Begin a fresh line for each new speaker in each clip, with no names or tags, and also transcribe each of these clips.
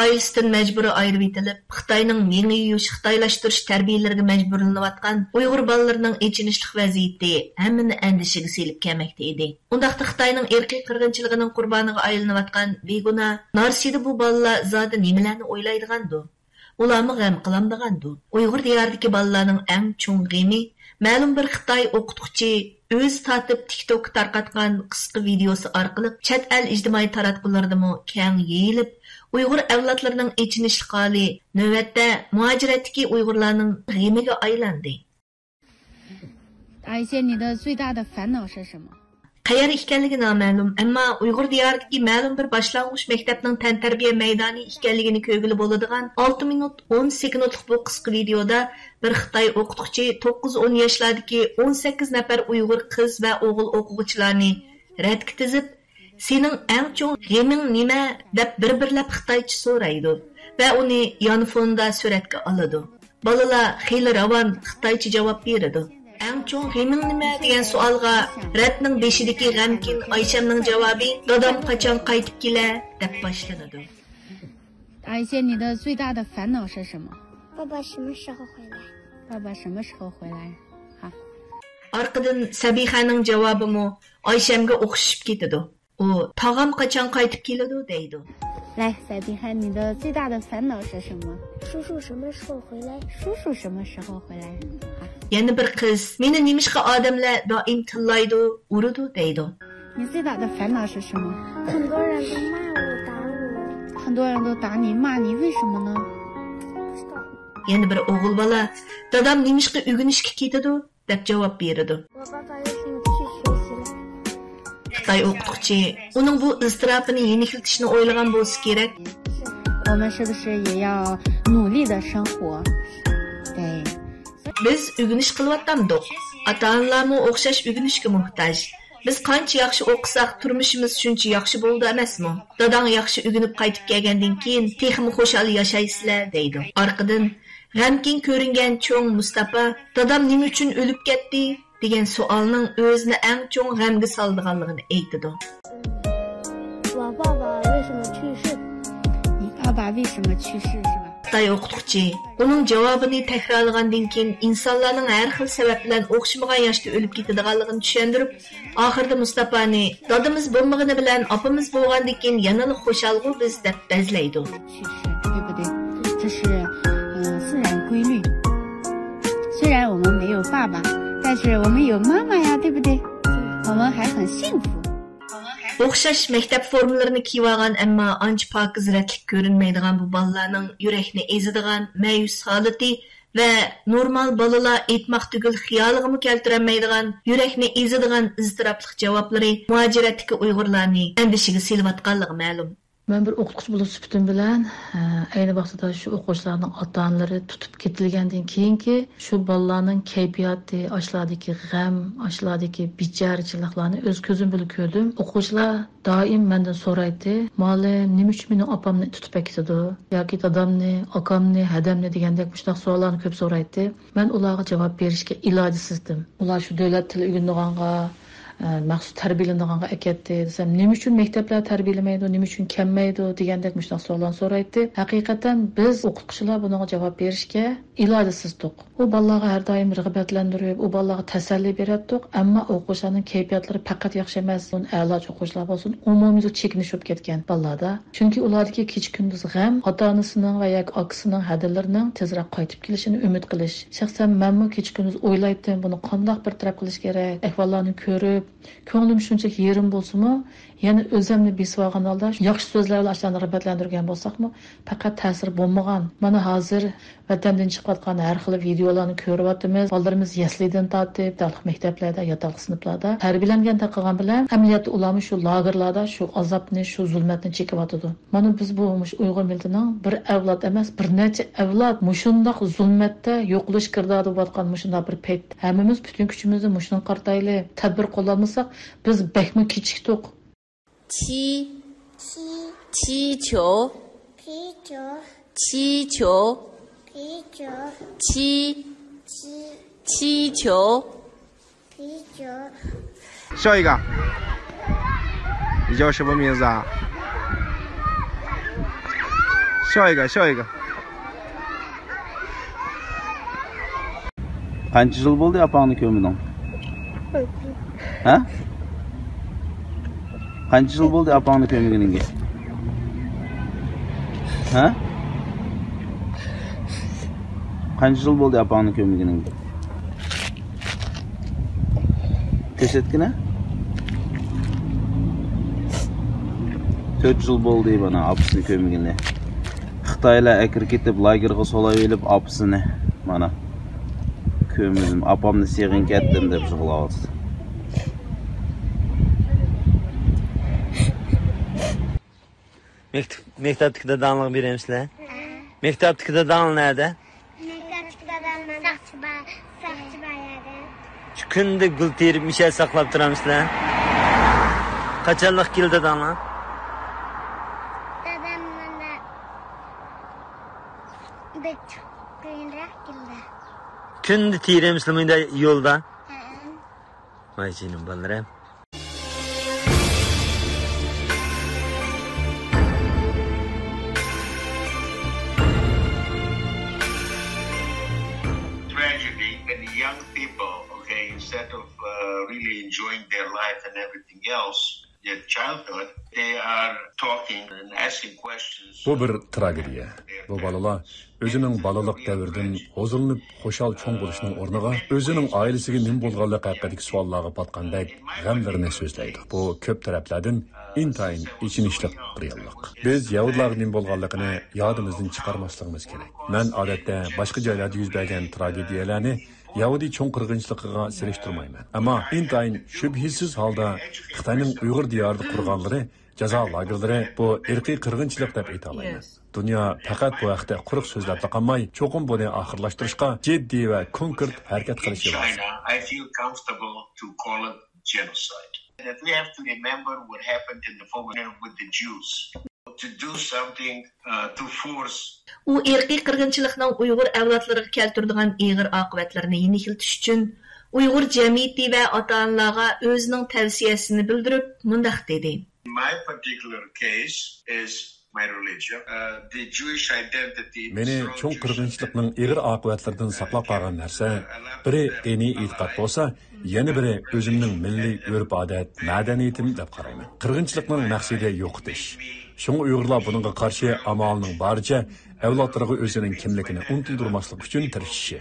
oilasidan majburiy ayirib etilib, Xitoyning yangi yuyish, xitoylashtirish tarbiyalariga majburlanayotgan Uyg'ur bolalarining echinishlik vaziyati hammani andishiga selib kelmoqda edi. Undaqda Xitoyning irqiy qirg'inchiligining qurboniga aylanayotgan beguna narsida bu bolalar zodi nimalarni o'ylaydigandu? Ularni g'am qilamdigandu. Uyg'ur diyoridagi bolalarning eng cho'ng g'ami ma'lum bir Xitoy o'qituvchi o'z tatib TikTok tarqatgan qisqa videosi orqali chet el ijtimoiy taratqulardimi keng yeyilib, Uyg'ur avlodlarining echinishli holi navbatda muhojiratdagi Uyg'urlarning g'amiga aylandi.
大一些你的最大的烦恼是什么?
Qayar ekanligi noma'lum, ammo Uyg'ur diyoridagi ma'lum bir boshlang'ich maktabning tantarbiya maydoni ekanligini ko'rgili bo'ladigan 6 minut 10 sekundlik bu qisqa videoda bir Xitoy o'qituvchi 9-10 yoshlardagi 18 nafar Uyg'ur qiz va o'g'il o'quvchilarni radga tizib, "Sening eng cho'ng g'aming nima?" deb bir-birlab Xitoycha so'raydi va uni yonfonda suratga oladi. Bolalar xeyli ravon Xitoycha javob beradi. Eng cho'ng g'aming nima degan savolga radning beshidagi g'amkin Oyshamning javobi "Dadam qachon qaytib kelar?" deb boshlanadi.
大一些你的最大的烦恼是什么?
爸爸什么时候回来?
爸爸什么时候回来? Ha.
Arqadan Sabihaning javobimi Oyshamga o'xshib ketadi. U "Tog'am qachon qaytib keladi?" deydi.
来，小碧汉，你的最大的烦恼是什么？
叔叔什么时候回来？
叔叔什么时候回来？
Yana bir qiz "Meni nimishqa odamlar doim tillaydi, uradi" deydi.
你最大的烦恼是什么？
很多人都骂我、打我。
很多人都打你、骂你，为什么呢？
Yana bir o'g'il bola "Dadam nimishqa uyg'onishga ketadi" deb javob beradi.
我爸爸为什么去学习了？
Xitoy o'qituvchi uning bu iztirobini yengiltishni o'ylagan bo'lsa kerak.
我们是不是也要努力的生活？对。
Biz uyg'onish qilyaptamdik. Ota-onalarmi o'xshash uyg'onishga muhtoj. Biz qancha yaxshi o'qisak, turmushimiz shuncha yaxshi bo'ldi emasmi? Dadang yaxshi uyg'onib qaytib kelgandan keyin texmi xo'shal yashaysizlar deydi. Orqadan g'amkin ko'ringan cho'ng Mustafa "Dadam nima uchun o'lib ketdi?" degan savolning o'zini eng cho'ng g'amga soldiganligini aytadi.
我爸爸为什么去世？
你爸爸为什么去世是吧？
Xitoy o'qituvchi uning javobini takrorlagandan keyin insonlarning har xil sabab bilan o'xshamagan yoshda o'lib ketadiganligini tushuntirib, oxirida Mustafani "Dadamiz bo'lmagani bilan opamiz bo'lgandan keyin yanada xo'shalg'u biz" deb bazlaydi.
去世，对不对？这是自然规律。虽然我们没有爸爸，但是我们有妈妈呀，对不对？我们还很幸福。
O'xshash maktab formalarini kiyib ammo ancha pokiz ratlik ko'rinmaydigan bu bolalarning yurakni ezadigan ma'yus holati va normal bolalar aytmoq tugul xiyoliga keltirolmaydigan yurakni ezadigan iztirobli javoblari muhojiratdagi Uyg'urlarni andishiga selayotganligi ma'lum.
Ben bir o'qituvchi bo'lib sifatim bilan ayni vaqtida shu o'quvchilarning ota-onalari tutib ketilgandan keyingi shu bolalarning kayfiyati, ashlardagi g'am, ashlardagi bicharchiliklarni o'z ko'zim bilan ko'rdim. O'quvchilar doim mendan so'raydi, "Muallim, nima uchun meni opamni tutib ketadi? Yoki dadamni, akamni, hadamni" degandek shunday savollarni ko'p so'raydi. Men ularga javob berishga ilojsizdim. Ular shu davlat tili o'rganganga maxsus tarbiyalanadigan akatdi desam, nima uchun maktablar tarbiyalamaydi, nima uchun kelmaydi degandek mushtoq savollarni so'raydi. Haqiqatan biz o'qituvchilar bunga javob berishga ilojsizdik. U bolalarga har doim rag'batlantirib, u bolalarga tasalli berardik, ammo o'quvchilarning kayfiyatlari faqat yaxshi emas, a'lo o'quvchilar bo'lsin, umumiylik chekinishib ketgan bolalarda. Chunki ulardagi kecha-kunduz g'am ota-onasining va yoki akasining hadalarining tezroq qaytib kelishini umid qilish. Shaxsan menmi kecha-kunduz o'ylaydim, buni qanday bir taraf qilish kerak, ahvollarni ko'rib ko'nglim shunchaki yerim bo'lsa-mu, yana o'zimni besib olgan holda yaxshi so'zlar bilan ashlarni rag'batlantirgan bo'lsak-mu, faqat ta'sir bo'lmagan. Mana hozir vatandan chiqayotgan har xil videolarni ko'ryapmiz. Bolalarimiz yaslidan tortib, davlat maktablarda, yotoq sinflarda tarbiyalangan taqilgan bilan amaliyotda ularni shu lagerlarda shu azobni, shu zulmatni chekyapti. Mana biz bu Uyg'ur millatining bir avlod emas, bir necha avlod mushundoq zulmatda yo'qlish kirdadi bo'layotgan mushundoq bir payt. Hammamiz butun kuchimizni mushunga qartayli, tadbir qo'llanmasak, biz bekmi kechikdik.
气球
笑一个，你叫什么名字啊？
Şoyga. Qancha yil bo'ldi apangni ko'miding? Ha? Qancha yil bo'ldi apangni ko'mganingga? Ha? Qancha yil bo'ldi apangni ko'mganingga? Teşekkür ne? 4 yıl bo'ldi bana apısını kömgeni. Xitoylar akir ketib lagerga solay elib apısını mana kömüdüm. Apamni seg'in ketdim deb yig'layapti.
Mektepdeki dadamlık birimsizler. Mektepdeki dadamlık nerede?
Mektepdeki dadamlık Sakçıbaya'da.
Şu künde gül terip bir şey saklap duramsızlar. Kaçarlık geldi dadamlık?
Dadamla bir çok kıyınrak geldi.
Künde teripsizler miydi yolda? Vay canım ballarım.
Young people, okay, instead of really enjoying their life and everything else, their childhood, they are talking and asking questions.
Bu bir tragediya. Bu balalar özünün balalık davrdan huzurlanıp xoşal çoğ buluşunun ornaga özünün ailesiga nim bolganligi haqidagi savollarga patqandek g'amlarini so'zlaydi. Bu ko'p taraflardan intayin ichinishlik reallik. Biz Yahudlar nim bolganligini yodimizdan chiqarmasligimiz kerak. Men odatda boshqa joylarda yuz bergan tragediyalarni Yahudi çoğ qirg'inchiligiga selishtirmayman. Ammo intayin shubhisiz holda Xitoyning Uyg'ur diyorida qurganlari jazo lagerlari bu irqiy qirg'inchilik deb ayta olaman. Dunyo faqat bu haqda quruq so'zlab qolmay, cho'qim buni oxirlashtirishga jiddiy va konkret harakat qilishi lozim.
I feel comfortable to call it genocide. That we have to remember what happened in the former with the Jews. To do something to force.
U irqiy qirg'inchilikning Uyg'ur avlodlariga keltiradigan ig'ir oqibatlarini yenikiltish uchun Uyg'ur jamiyati va ota-onalarga o'zining tavsiyasini bildirib, mundaq dedi.
My particular case is my religion. The Jewish identity.
Meni cho'ng qirg'inchilikning ig'ir oqibatlaridan saqlab qolgan narsa biri diniy e'tiqod bo'lsa, yana biri o'zimning milliy urf-odat, madaniyatim deb qarayman. Qirg'inchilikning maqsadi yo'qotish. Şoň Uyg'urlar buningga qarshi amalning baricha avlodlariga o'zining kimligini unutildirmaslik uchun tirishishi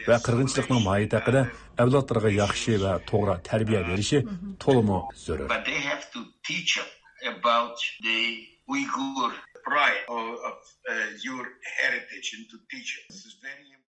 va qirg'inchilikning mohiyati haqida avlodlarga yaxshi va to'g'ri tarbiya berishi to'liq zarur.
But they have to teach them about the Uyghur pride of your heritage and to teach it. This is very important.